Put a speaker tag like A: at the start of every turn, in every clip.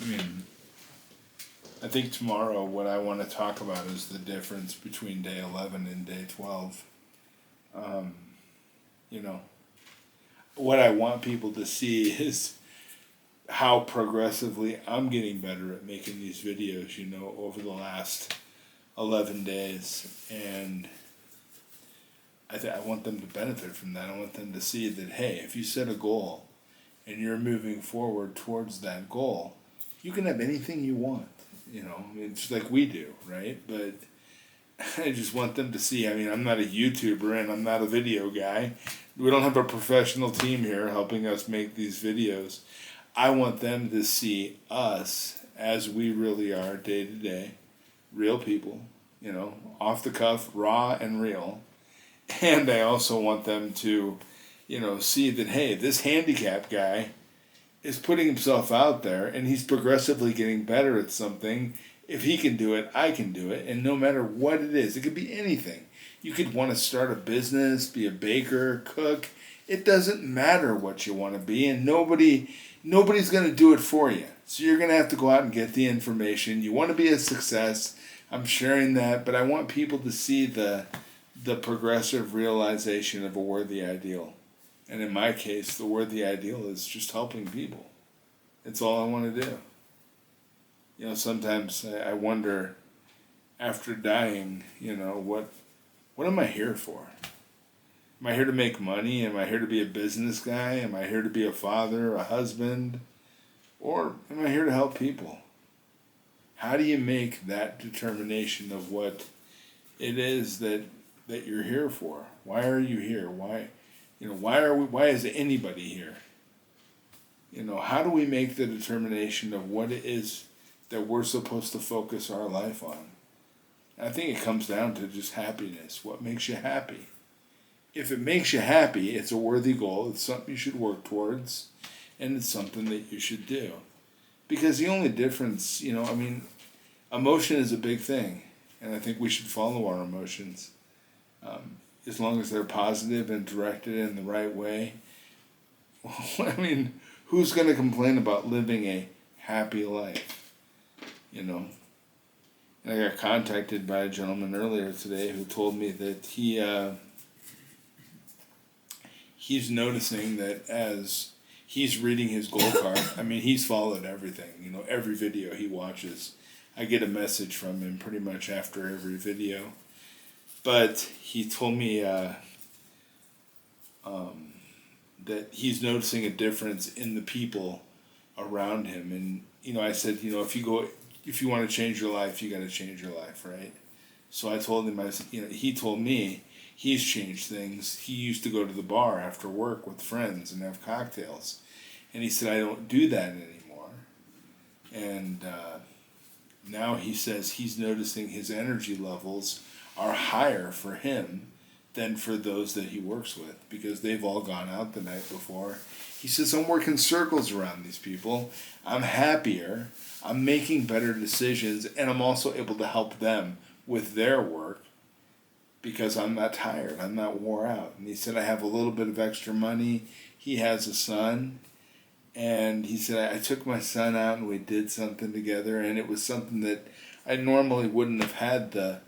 A: I mean, I think tomorrow what I want to talk about is the difference between day 11 and day 12. Um, you know, what I want people to see is how progressively I'm getting better at making these videos, over the last 11 days. And I want them to benefit from that. I want them to see that, hey, if you set a goal and you're moving forward towards that goal, you can have anything you want. It's like we do, right? But I just want them to see. I mean, I'm not a YouTuber and I'm not a video guy. We don't have a professional team here helping us make these videos. I want them to see us as we really are day to day, real people, off the cuff, raw and real. And I also want them to, see that, hey, this handicap guy is putting himself out there and he's progressively getting better at something. If he can do it, I can do it. And no matter what it is, it could be anything. You could want to start a business, be a baker, cook. It doesn't matter what you want to be, and nobody's going to do it for you. So you're going to have to go out and get the information. You want to be a success. I'm sharing that, but I want people to see the progressive realization of a worthy ideal. And in my case, the worthy ideal is just helping people. It's all I want to do. Sometimes I wonder, after dying, what am I here for? Am I here to make money? Am I here to be a business guy? Am I here to be a father, a husband? Or am I here to help people? How do you make that determination of what it is that you're here for? Why are you here? Why is anybody here? How do we make the determination of what it is that we're supposed to focus our life on? I think it comes down to just happiness. What makes you happy? If it makes you happy, it's a worthy goal. It's something you should work towards, and it's something that you should do. Because the only difference, emotion is a big thing, and I think we should follow our emotions. As long as they're positive and directed in the right way. Who's going to complain about living a happy life? And I got contacted by a gentleman earlier today who told me that he's noticing that as he's reading his goal card, he's followed everything, every video he watches. I get a message from him pretty much after every video. But he told me that he's noticing a difference in the people around him. And, I said, if you want to change your life, you got to change your life, right? So I told him, he told me he's changed things. He used to go to the bar after work with friends and have cocktails. And he said, I don't do that anymore. And now he says he's noticing his energy levels are higher for him than for those that he works with, because they've all gone out the night before. He says, I'm working circles around these people. I'm happier. I'm making better decisions, and I'm also able to help them with their work because I'm not tired. I'm not wore out. And he said, I have a little bit of extra money. He has a son. And he said, I took my son out and we did something together, and it was something that I normally wouldn't have had the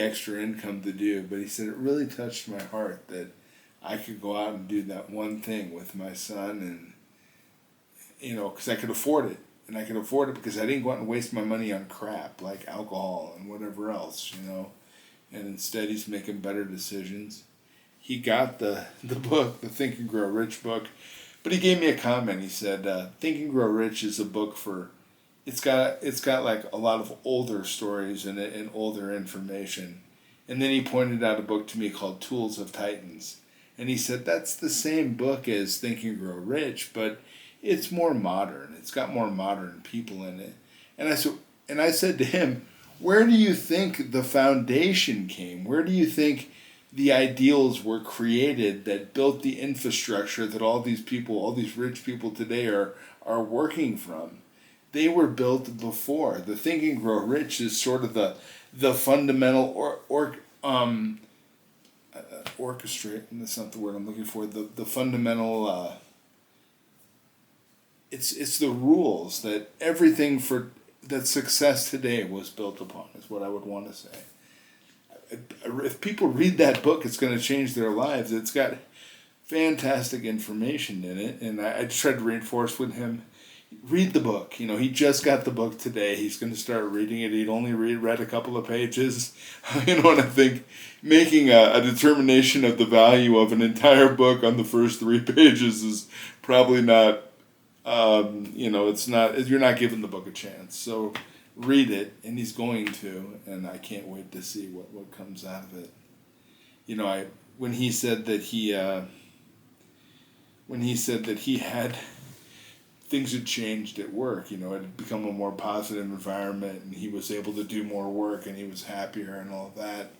A: extra income to do. But he said, it really touched my heart that I could go out and do that one thing with my son, and, because I could afford it. And I could afford it because I didn't go out and waste my money on crap like alcohol and whatever else, And instead he's making better decisions. He got the book, the Think and Grow Rich book. But he gave me a comment. He said, Think and Grow Rich is a book it's got like a lot of older stories in it and older information. And then he pointed out a book to me called Tools of Titans. And he said, that's the same book as Think and Grow Rich, but it's more modern. It's got more modern people in it. And I said to him, where do you think the foundation came? Where do you think the ideals were created that built the infrastructure that all these people, all these rich people today are working from? They were built before. The Think and Grow Rich is sort of the fundamental orchestrate. That's not the word I'm looking for. The fundamental it's the rules that everything for that success today was built upon is what I would want to say. If people read that book, it's going to change their lives. It's got fantastic information in it, and I just tried to reinforce with him, read the book. You know, he just got the book today. He's going to start reading it. He'd only read a couple of pages. You know, and I think making a determination of the value of an entire book on the first 3 pages is probably not, you know, it's not, you're not giving the book a chance. So read it, and he's going to, and I can't wait to see what comes out of it. You know, when he said that he had things had changed at work, you know, it had become a more positive environment, and he was able to do more work, and he was happier and all that.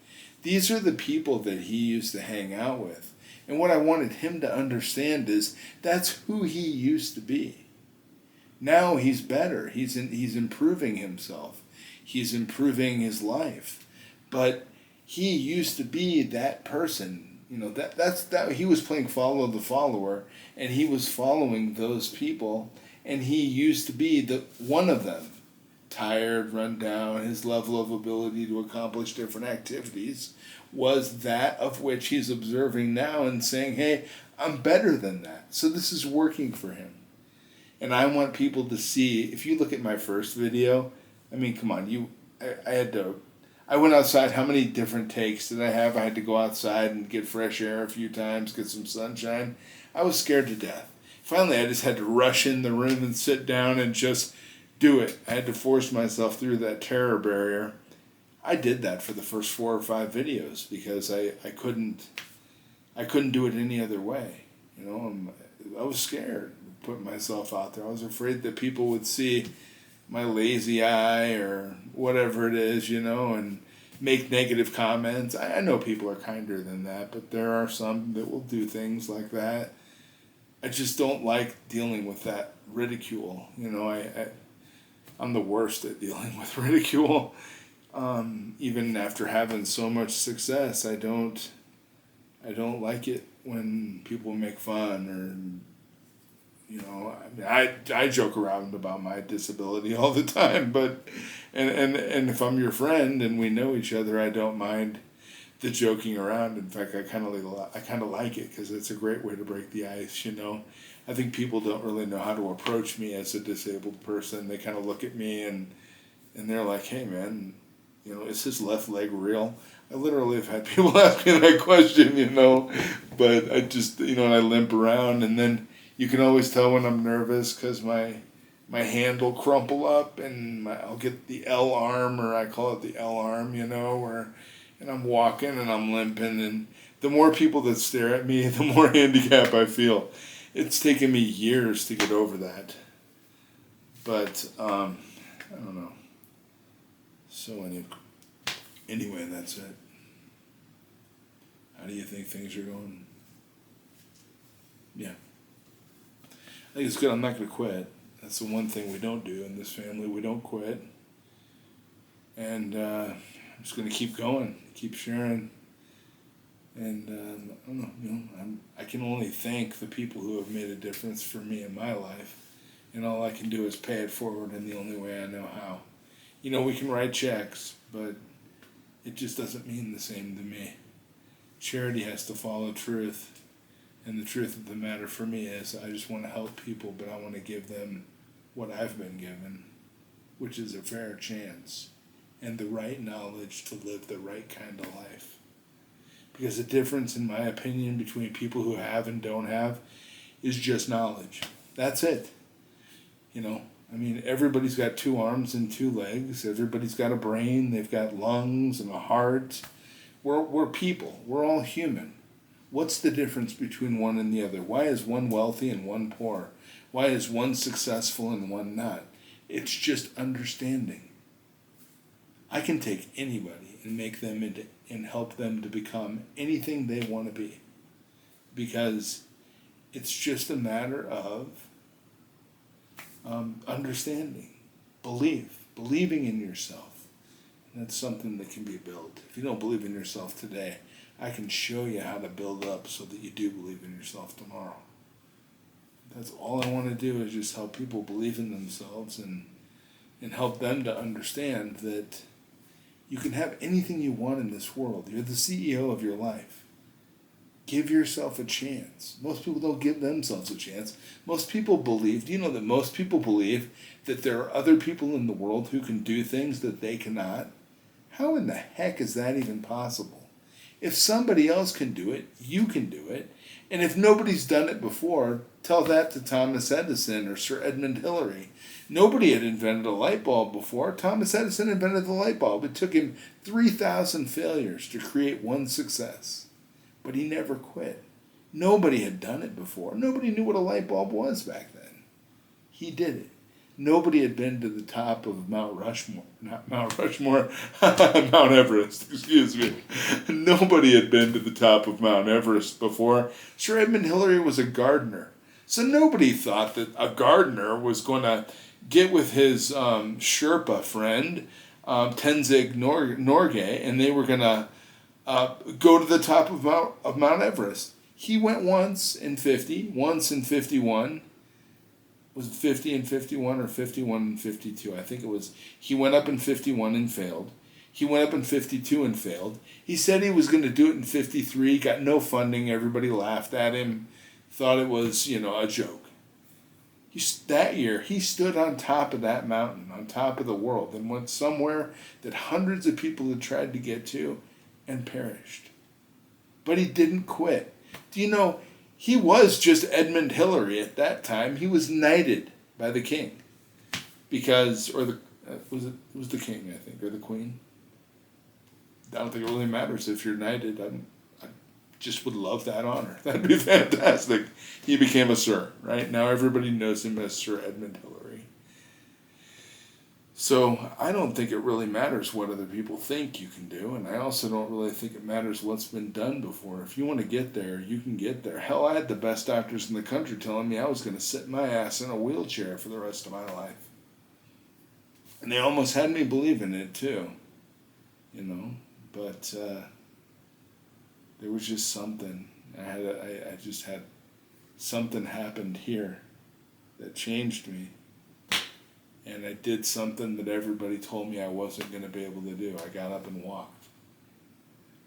A: These are the people that he used to hang out with. And what I wanted him to understand is that's who he used to be. Now he's better. He's improving himself. He's improving his life. But he used to be that person. You know, that's he was playing follow the follower, and he was following those people, and he used to be one of them. Tired, run down, his level of ability to accomplish different activities was that of which he's observing now and saying, hey, I'm better than that. So this is working for him. And I want people to see, if you look at my first video, I mean, come on, I went outside, how many different takes did I have? I had to go outside and get fresh air a few times, get some sunshine. I was scared to death. Finally, I just had to rush in the room and sit down and just do it. I had to force myself through that terror barrier. I did that for the first 4 or 5 videos because I couldn't do it any other way. You know, I was scared to put myself out there. I was afraid that people would see my lazy eye or whatever it is, you know, and make negative comments. I know people are kinder than that, but there are some that will do things like that. I just don't like dealing with that ridicule. You know, I'm the worst at dealing with ridicule. Even after having so much success, I don't like it when people make fun or, you know, I mean, I joke around about my disability all the time, but and if I'm your friend and we know each other, I don't mind the joking around. In fact, I kind of like it because it's a great way to break the ice. You know, I think people don't really know how to approach me as a disabled person. They kind of look at me and they're like, "Hey, man, you know, is his left leg real?" I literally have had people ask me that question, you know, but I just, you know, and I limp around, and then you can always tell when I'm nervous because my hand will crumple up, and I'll get the L arm, or I call it the L arm, you know, and I'm walking and I'm limping, and the more people that stare at me, the more handicapped I feel. It's taken me years to get over that, but I don't know. So anyway, that's it. How do you think things are going? Yeah. I think it's good. I'm not going to quit. That's the one thing we don't do in this family. We don't quit. And I'm just going to keep going, keep sharing. And I don't know, you know, I can only thank the people who have made a difference for me in my life. And all I can do is pay it forward in the only way I know how. You know, we can write checks, but it just doesn't mean the same to me. Charity has to follow truth. And the truth of the matter for me is I just want to help people, but I want to give them what I've been given, which is a fair chance and the right knowledge to live the right kind of life. Because the difference, in my opinion, between people who have and don't have is just knowledge. That's it. You know, I mean, everybody's got 2 arms and 2 legs. Everybody's got a brain. They've got lungs and a heart. We're people. We're all human. What's the difference between one and the other? Why is one wealthy and one poor? Why is one successful and one not? It's just understanding. I can take anybody and make them into and help them to become anything they want to be. Because it's just a matter of understanding, believing in yourself. And that's something that can be built. If you don't believe in yourself today, I can show you how to build up so that you do believe in yourself tomorrow. That's all I want to do is just help people believe in themselves and help them to understand that you can have anything you want in this world. You're the CEO of your life. Give yourself a chance. Most people don't give themselves a chance. Most people believe, do you know that most people believe that there are other people in the world who can do things that they cannot? How in the heck is that even possible? If somebody else can do it, you can do it. And if nobody's done it before, tell that to Thomas Edison or Sir Edmund Hillary. Nobody had invented a light bulb before. Thomas Edison invented the light bulb. It took him 3,000 failures to create one success. But he never quit. Nobody had done it before. Nobody knew what a light bulb was back then. He did it. Nobody had been to the top of Mount Rushmore. Not Mount Rushmore. Mount Everest, excuse me. Nobody had been to the top of Mount Everest before. Sir Edmund Hillary was a gardener. So nobody thought that a gardener was going to get with his Sherpa friend, Tenzing Norgay, and they were going to go to the top of Mount Everest. He went once in 50, once in 51. Was it 50 and 51 or 51 and 52? I think it was. He went up in 51 and failed. He went up in 52 and failed. He said he was going to do it in 53, got no funding. Everybody laughed at him, thought it was, a joke. That year, he stood on top of that mountain, on top of the world, and went somewhere that hundreds of people had tried to get to and perished. But he didn't quit. Do you know, he was just Edmund Hillary at that time. He was knighted by the king. Because, it was the king, I think, or the queen. I don't think it really matters if you're knighted. I just would love that honor. That'd be fantastic. He became a sir, right? Now everybody knows him as Sir Edmund Hillary. So I don't think it really matters what other people think you can do, and I also don't really think it matters what's been done before. If you want to get there, you can get there. Hell, I had the best doctors in the country telling me I was going to sit my ass in a wheelchair for the rest of my life. And they almost had me believe in it too, but there was just something. I just had something happened here that changed me. And I did something that everybody told me I wasn't going to be able to do. I got up and walked.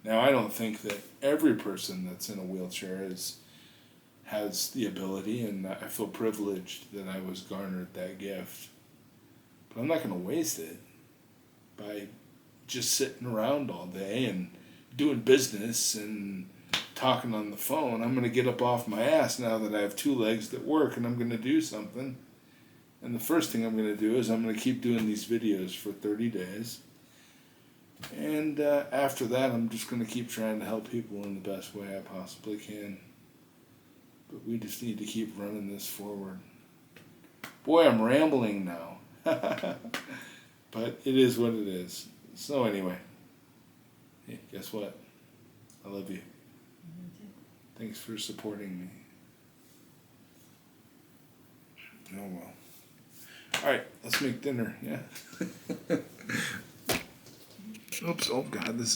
A: Now, I don't think that every person that's in a wheelchair has the ability, and I feel privileged that I was garnered that gift. But I'm not going to waste it by just sitting around all day and doing business and talking on the phone. I'm going to get up off my ass now that I have two legs that work, and I'm going to do something. And the first thing I'm going to do is I'm going to keep doing these videos for 30 days. And after that, I'm just going to keep trying to help people in the best way I possibly can. But we just need to keep running this forward. Boy, I'm rambling now. But it is what it is. So anyway, hey, guess what? I love you. Thanks for supporting me. Oh well. All right, let's make dinner, yeah? Oops, oh God, this is